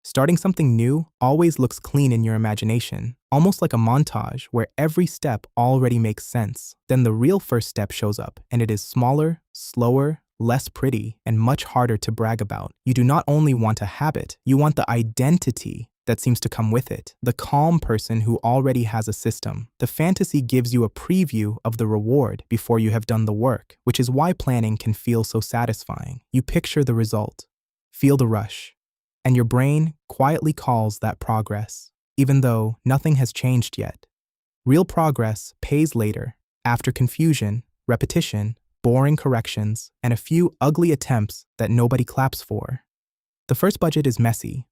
Starting something new always looks clean in your imagination, almost like a montage where every step already makes sense. Then the real first step shows up, and it is smaller, slower, less pretty, and much harder to brag about. You do not only want a habit, you want the identity that seems to come with it, the calm person who already has a system. The fantasy gives you a preview of the reward before you have done the work, which is why planning can feel so satisfying. You picture the result, feel the rush, and your brain quietly calls that progress, even though nothing has changed yet. Real progress pays later, after confusion, repetition, boring corrections, and a few ugly attempts that nobody claps for. The first budget is messy.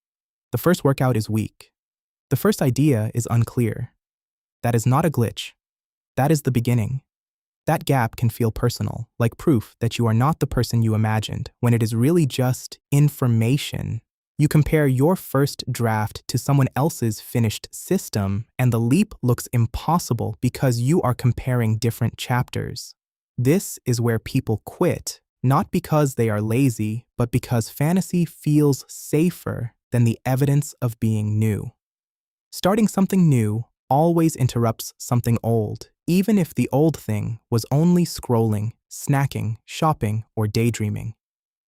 The first workout is weak. The first idea is unclear. That is not a glitch. That is the beginning. That gap can feel personal, like proof that you are not the person you imagined, when it is really just information. You compare your first draft to someone else's finished system, and the leap looks impossible because you are comparing different chapters. This is where people quit, not because they are lazy, but because fantasy feels safer than the evidence of being new. Starting something new always interrupts something old, even if the old thing was only scrolling, snacking, shopping, or daydreaming.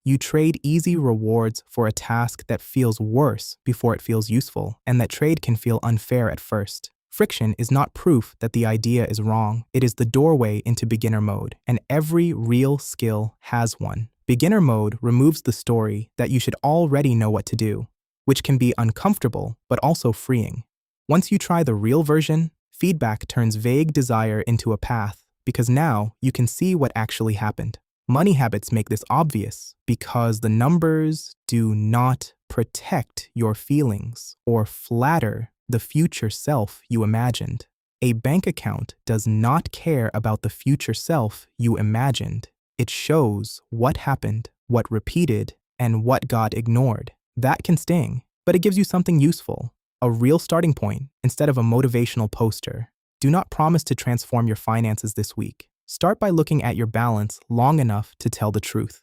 You trade easy rewards for a task that feels worse before it feels useful, and that trade can feel unfair at first. Friction is not proof that the idea is wrong. It is the doorway into beginner mode, and every real skill has one. Beginner mode removes the story that you should already know what to do, which can be uncomfortable but also freeing. Once you try the real version, feedback turns vague desire into a path, because now you can see what actually happened. Money habits make this obvious because the numbers do not protect your feelings or flatter the future self you imagined. A bank account does not care about the future self you imagined. It shows what happened, what repeated, and what got ignored. That can sting, but it gives you something useful, a real starting point instead of a motivational poster. Do not promise to transform your finances this week. Start by looking at your balance long enough to tell the truth.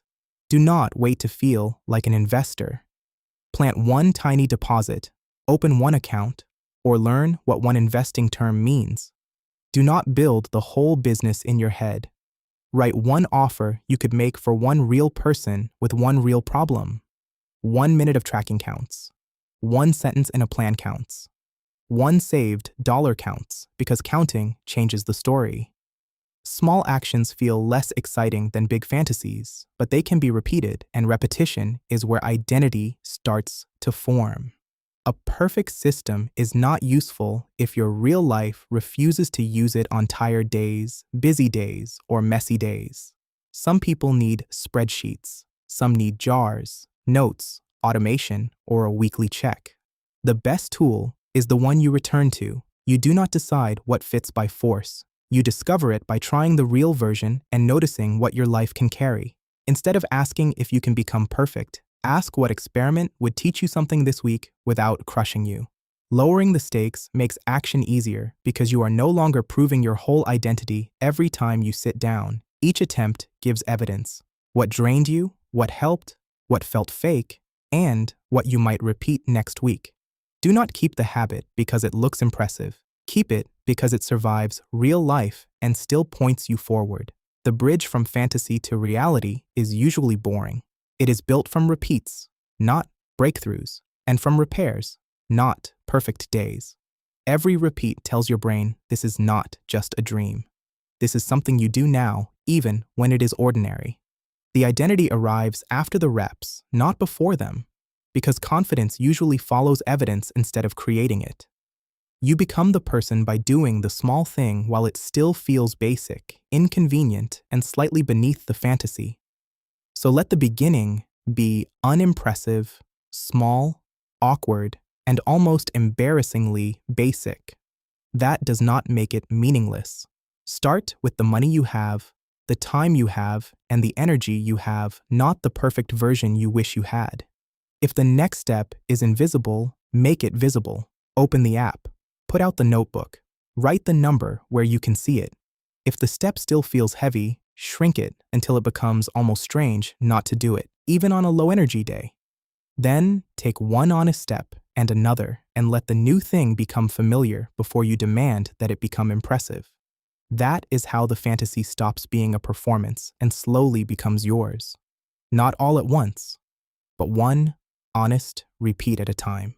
Do not wait to feel like an investor. Plant one tiny deposit, open one account, or learn what one investing term means. Do not build the whole business in your head. Write one offer you could make for one real person with one real problem. 1 minute of tracking counts. One sentence in a plan counts. One saved dollar counts, because counting changes the story. Small actions feel less exciting than big fantasies, but they can be repeated, and repetition is where identity starts to form. A perfect system is not useful if your real life refuses to use it on tired days, busy days, or messy days. Some people need spreadsheets. Some need jars, notes, automation, or a weekly check. The best tool is the one you return to. You do not decide what fits by force. You discover it by trying the real version and noticing what your life can carry. Instead of asking if you can become perfect, ask what experiment would teach you something this week without crushing you. Lowering the stakes makes action easier because you are no longer proving your whole identity every time you sit down. Each attempt gives evidence: what drained you, what helped, what felt fake, and what you might repeat next week. Do not keep the habit because it looks impressive. Keep it because it survives real life and still points you forward. The bridge from fantasy to reality is usually boring. It is built from repeats, not breakthroughs, and from repairs, not perfect days. Every repeat tells your brain this is not just a dream. This is something you do now, even when it is ordinary. The identity arrives after the reps, not before them, because confidence usually follows evidence instead of creating it. You become the person by doing the small thing while it still feels basic, inconvenient, and slightly beneath the fantasy. So let the beginning be unimpressive, small, awkward, and almost embarrassingly basic. That does not make it meaningless. Start with the money you have, the time you have, and the energy you have, not the perfect version you wish you had. If the next step is invisible, make it visible. Open the app. Put out the notebook. Write the number where you can see it. If the step still feels heavy, shrink it until it becomes almost strange not to do it, even on a low-energy day. Then take one honest step and another and let the new thing become familiar before you demand that it become impressive. That is how the fantasy stops being a performance and slowly becomes yours. Not all at once, but one honest repeat at a time.